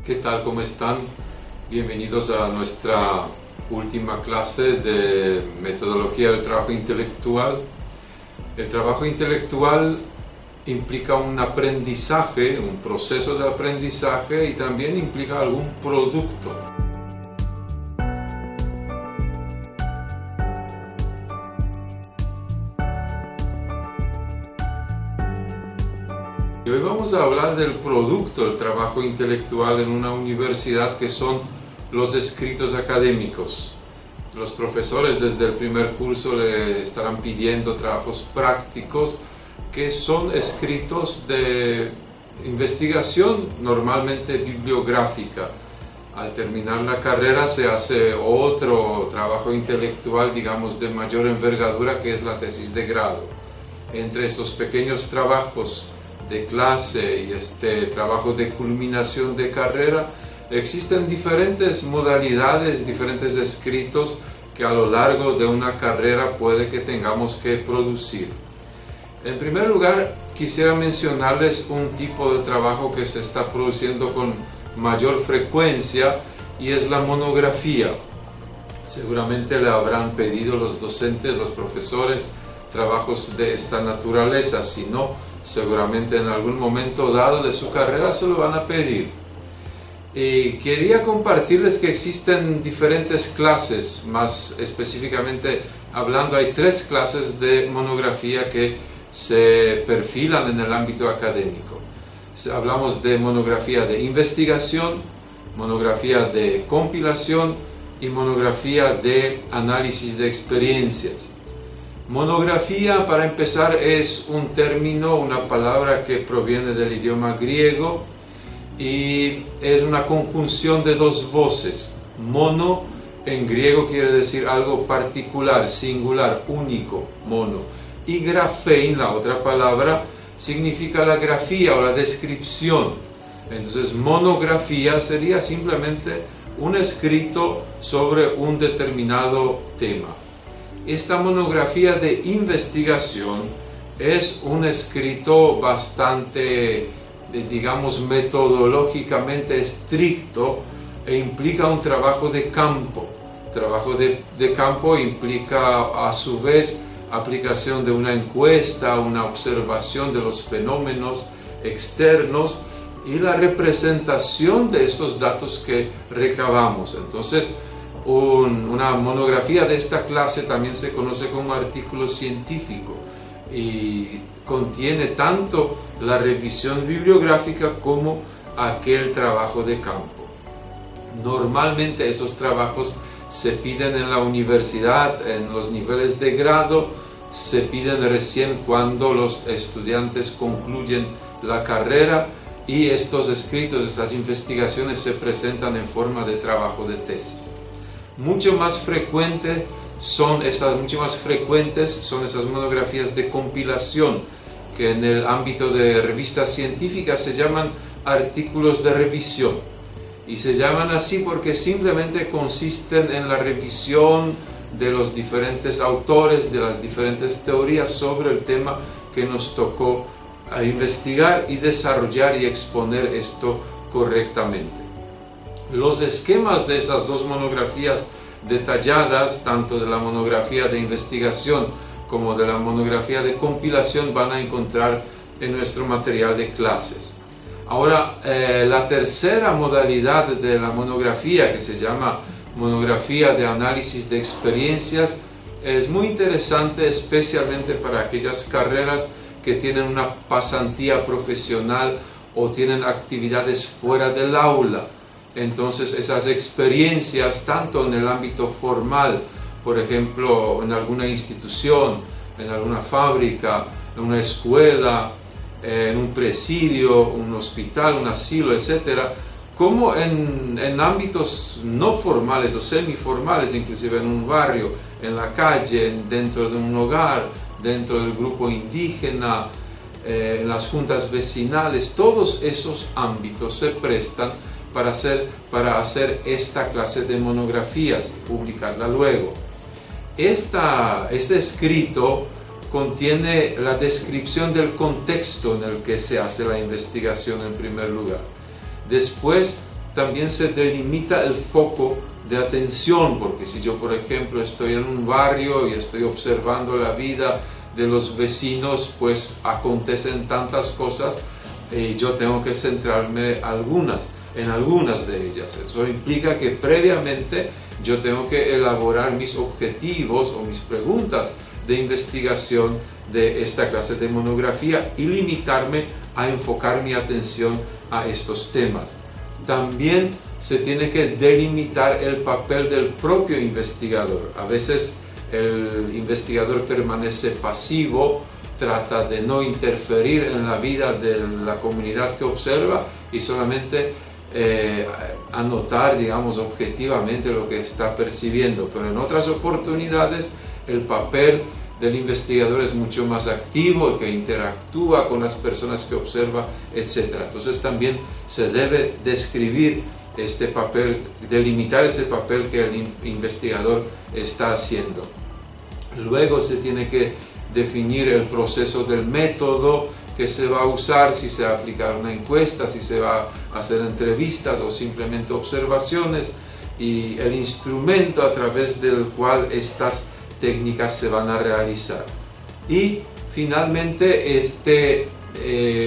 ¿Qué tal? ¿Cómo están? Bienvenidos a nuestra última clase de metodología del trabajo intelectual. El trabajo intelectual implica un aprendizaje, un proceso de aprendizaje y también implica algún producto. Y hoy vamos a hablar del producto del trabajo intelectual en una universidad, que son los escritos académicos. Los profesores desde el primer curso le estarán pidiendo trabajos prácticos, que son escritos de investigación, normalmente bibliográfica. Al terminar la carrera se hace otro trabajo intelectual, digamos, de mayor envergadura, que es la tesis de grado. Entre estos pequeños trabajos de clase y este trabajo de culminación de carrera, existen diferentes modalidades, diferentes escritos que a lo largo de una carrera puede que tengamos que producir. En primer lugar, quisiera mencionarles un tipo de trabajo que se está produciendo con mayor frecuencia, y es la monografía. Seguramente le habrán pedido los docentes, los profesores, trabajos de esta naturaleza. Si no, seguramente en algún momento dado de su carrera se lo van a pedir. Y quería compartirles que existen diferentes clases, más específicamente hablando, hay 3 clases de monografía que se perfilan en el ámbito académico. Hablamos de monografía de investigación, monografía de compilación y monografía de análisis de experiencias. Monografía, para empezar, es un término, una palabra que proviene del idioma griego y es una conjunción de 2 voces. Mono en griego quiere decir algo particular, singular, único, mono. Y grafein, la otra palabra, significa la grafía o la descripción. Entonces, monografía sería simplemente un escrito sobre un determinado tema. Esta monografía de investigación es un escrito bastante, digamos, metodológicamente estricto e implica un trabajo de campo. Trabajo de campo implica a su vez aplicación de una encuesta, una observación de los fenómenos externos y la representación de estos datos que recabamos. Entonces, una monografía de esta clase también se conoce como artículo científico y contiene tanto la revisión bibliográfica como aquel trabajo de campo. Normalmente esos trabajos se piden en la universidad, en los niveles de grado, se piden recién cuando los estudiantes concluyen la carrera, y estos escritos, estas investigaciones se presentan en forma de trabajo de tesis. Mucho más frecuentes son esas monografías de compilación, que en el ámbito de revistas científicas se llaman artículos de revisión. Y se llaman así porque simplemente consisten en la revisión de los diferentes autores, de las diferentes teorías sobre el tema que nos tocó investigar y desarrollar y exponer esto correctamente. Los esquemas de esas 2 monografías detalladas, tanto de la monografía de investigación como de la monografía de compilación, van a encontrar en nuestro material de clases. Ahora, la tercera modalidad de la monografía, que se llama monografía de análisis de experiencias, es muy interesante, especialmente para aquellas carreras que tienen una pasantía profesional o tienen actividades fuera del aula. Entonces, esas experiencias, tanto en el ámbito formal, por ejemplo, en alguna institución, en alguna fábrica, en una escuela, en un presidio, un hospital, un asilo, etc., como en ámbitos no formales o semiformales, inclusive en un barrio, en la calle, dentro de un hogar, dentro del grupo indígena, en las juntas vecinales. Todos esos ámbitos se prestan para hacer esta clase de monografías y publicarla luego. Este escrito contiene la descripción del contexto en el que se hace la investigación en primer lugar. Después también se delimita el foco de atención, porque si yo, por ejemplo, estoy en un barrio y estoy observando la vida de los vecinos, pues acontecen tantas cosas y yo tengo que centrarme en algunas de ellas. Eso implica que previamente yo tengo que elaborar mis objetivos o mis preguntas de investigación de esta clase de monografía y limitarme a enfocar mi atención a estos temas. También se tiene que delimitar el papel del propio investigador. A veces el investigador permanece pasivo, trata de no interferir en la vida de la comunidad que observa y solamente anotar, digamos, objetivamente lo que está percibiendo. Pero en otras oportunidades el papel del investigador es mucho más activo, que interactúa con las personas que observa, etc. Entonces también se debe describir este papel, delimitar ese papel que el investigador está haciendo. Luego se tiene que definir el proceso del método que se va a usar, si se va a aplicar una encuesta, si se va a hacer entrevistas o simplemente observaciones, y el instrumento a través del cual estas técnicas se van a realizar. Y finalmente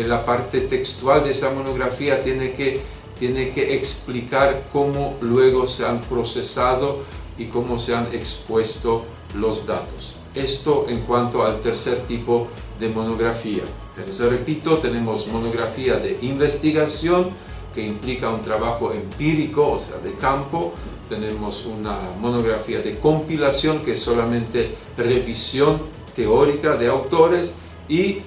la parte textual de esa monografía tiene que explicar cómo luego se han procesado y cómo se han expuesto los datos. Esto en cuanto al tercer tipo de monografía. Entonces, repito, tenemos monografía de investigación, que implica un trabajo empírico, o sea, de campo. Tenemos una monografía de compilación, que es solamente revisión teórica de autores, y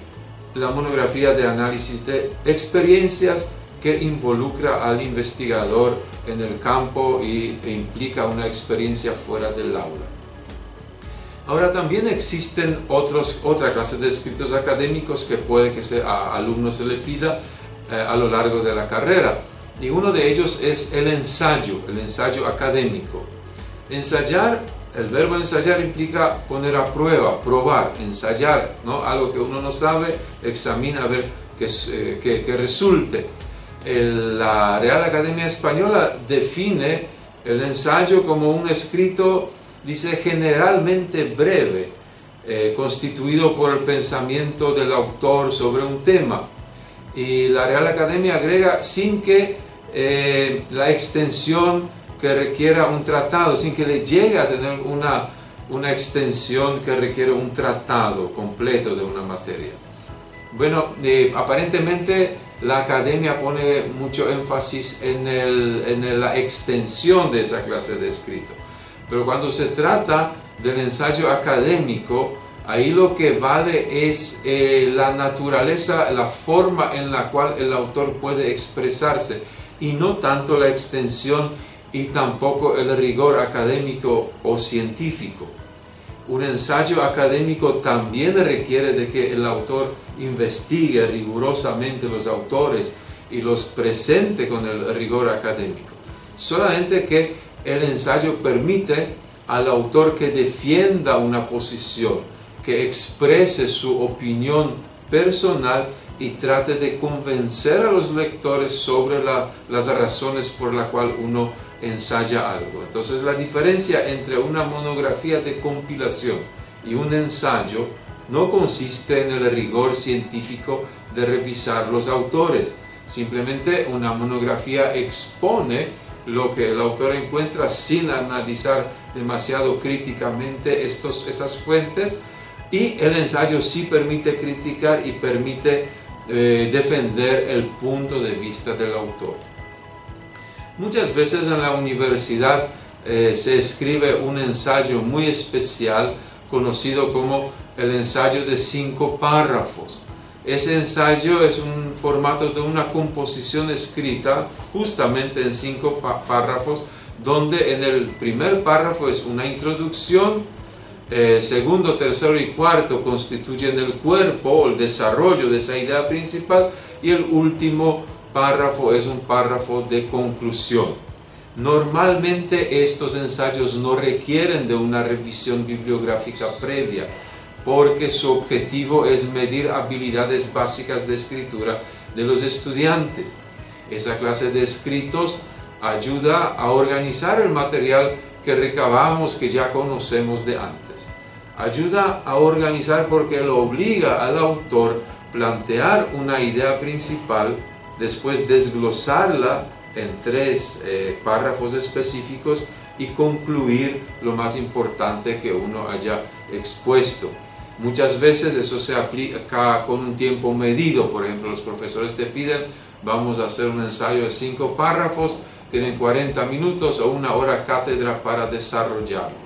la monografía de análisis de experiencias, que involucra al investigador en el campo e implica una experiencia fuera del aula. Ahora, también existen otra clase de escritos académicos que puede que a alumnos se le pida a lo largo de la carrera. Y uno de ellos es el ensayo académico. Ensayar, el verbo ensayar implica poner a prueba, probar, ensayar, ¿no? Algo que uno no sabe, examina a ver que resulte. La Real Academia Española define el ensayo como un escrito, dice, generalmente breve, constituido por el pensamiento del autor sobre un tema. Y la Real Academia agrega, sin que la extensión que requiera un tratado, sin que le llegue a tener una extensión que requiere un tratado completo de una materia. Bueno, aparentemente la Academia pone mucho énfasis en la extensión de esa clase de escrito. Pero cuando se trata del ensayo académico, ahí lo que vale es la naturaleza, la forma en la cual el autor puede expresarse, y no tanto la extensión y tampoco el rigor académico o científico. Un ensayo académico también requiere de que el autor investigue rigurosamente los autores y los presente con el rigor académico. Solamente que el ensayo permite al autor que defienda una posición, que exprese su opinión personal y trate de convencer a los lectores sobre las razones por las cuales uno ensaya algo. Entonces, la diferencia entre una monografía de compilación y un ensayo no consiste en el rigor científico de revisar los autores. Simplemente una monografía expone lo que el autor encuentra sin analizar demasiado críticamente esas fuentes, y el ensayo sí permite criticar y permite defender el punto de vista del autor. Muchas veces en la universidad se escribe un ensayo muy especial conocido como el ensayo de 5 párrafos. Ese ensayo es un formato de una composición escrita justamente en 5 párrafos, donde en el primer párrafo es una introducción, segundo, tercero y cuarto constituyen el cuerpo o el desarrollo de esa idea principal, y el último párrafo es un párrafo de conclusión. Normalmente estos ensayos no requieren de una revisión bibliográfica previa, porque su objetivo es medir habilidades básicas de escritura de los estudiantes. Esa clase de escritos ayuda a organizar el material que recabamos, que ya conocemos de antes. Ayuda a organizar porque lo obliga al autor a plantear una idea principal, después desglosarla en 3 párrafos específicos y concluir lo más importante que uno haya expuesto. Muchas veces eso se aplica con un tiempo medido. Por ejemplo, los profesores te piden, vamos a hacer un ensayo de 5 párrafos, tienen 40 minutos o 1 hora cátedra para desarrollarlo.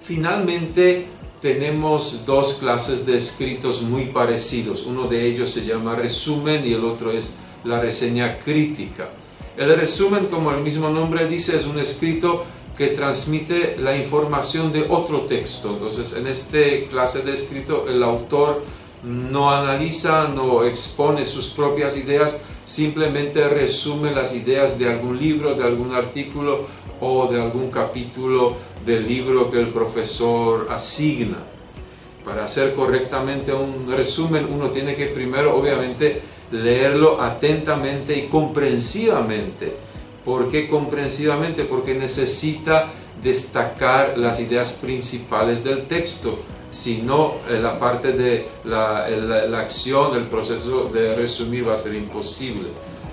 Finalmente, tenemos 2 clases de escritos muy parecidos. Uno de ellos se llama resumen y el otro es la reseña crítica. El resumen, como el mismo nombre dice, es un escrito que transmite la información de otro texto. Entonces, en esta clase de escrito, el autor no analiza, no expone sus propias ideas, simplemente resume las ideas de algún libro, de algún artículo o de algún capítulo del libro que el profesor asigna. Para hacer correctamente un resumen, uno tiene que primero, obviamente, leerlo atentamente y comprensivamente. ¿Por qué comprensivamente? Porque necesita destacar las ideas principales del texto. Si no, la parte de la acción, el proceso de resumir va a ser imposible.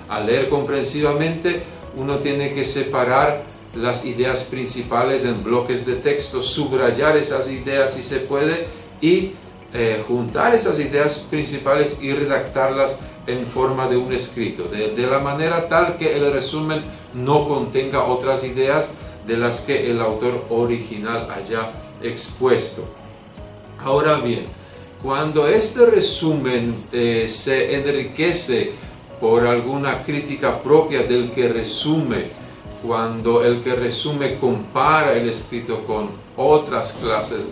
Al leer comprensivamente, uno tiene que separar las ideas principales en bloques de texto, subrayar esas ideas si se puede y juntar esas ideas principales y redactarlas en forma de un escrito, de la manera tal que el resumen no contenga otras ideas de las que el autor original haya expuesto. Ahora bien, cuando este resumen se enriquece por alguna crítica propia del que resume, cuando el que resume compara el escrito con otras clases,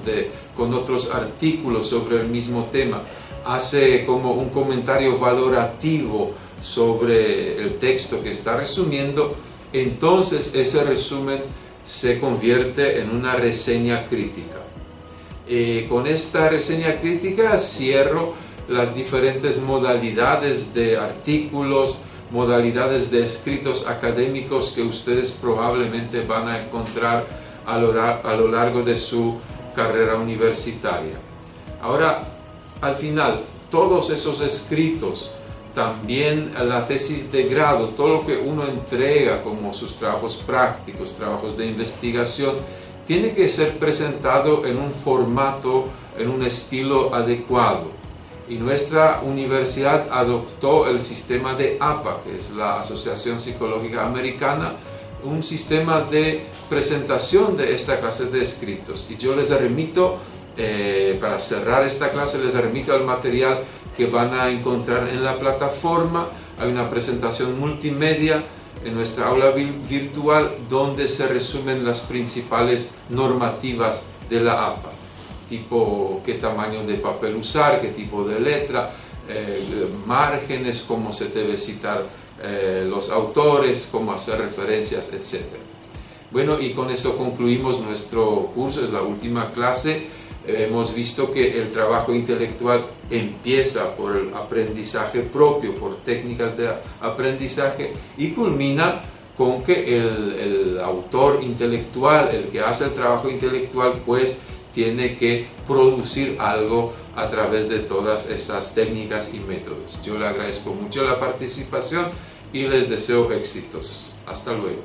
con otros artículos sobre el mismo tema, hace como un comentario valorativo sobre el texto que está resumiendo, entonces ese resumen se convierte en una reseña crítica. Con esta reseña crítica cierro las diferentes modalidades de artículos, modalidades de escritos académicos que ustedes probablemente van a encontrar a lo largo de su carrera universitaria. Ahora, al final, todos esos escritos, también la tesis de grado, todo lo que uno entrega como sus trabajos prácticos, trabajos de investigación, tiene que ser presentado en un formato, en un estilo adecuado. Y nuestra universidad adoptó el sistema de APA, que es la Asociación Psicológica Americana, un sistema de presentación de esta clase de escritos. Y yo les remito, para cerrar esta clase, les remito al material que van a encontrar en la plataforma. Hay una presentación multimedia en nuestra aula virtual donde se resumen las principales normativas de la APA. Tipo qué tamaño de papel usar, qué tipo de letra, márgenes, cómo se debe citar los autores, cómo hacer referencias, etc. Bueno, y con eso concluimos nuestro curso, es la última clase. Hemos visto que el trabajo intelectual empieza por el aprendizaje propio, por técnicas de aprendizaje y culmina con que el autor intelectual, el que hace el trabajo intelectual, pues tiene que producir algo a través de todas esas técnicas y métodos. Yo le agradezco mucho la participación y les deseo éxitos. Hasta luego.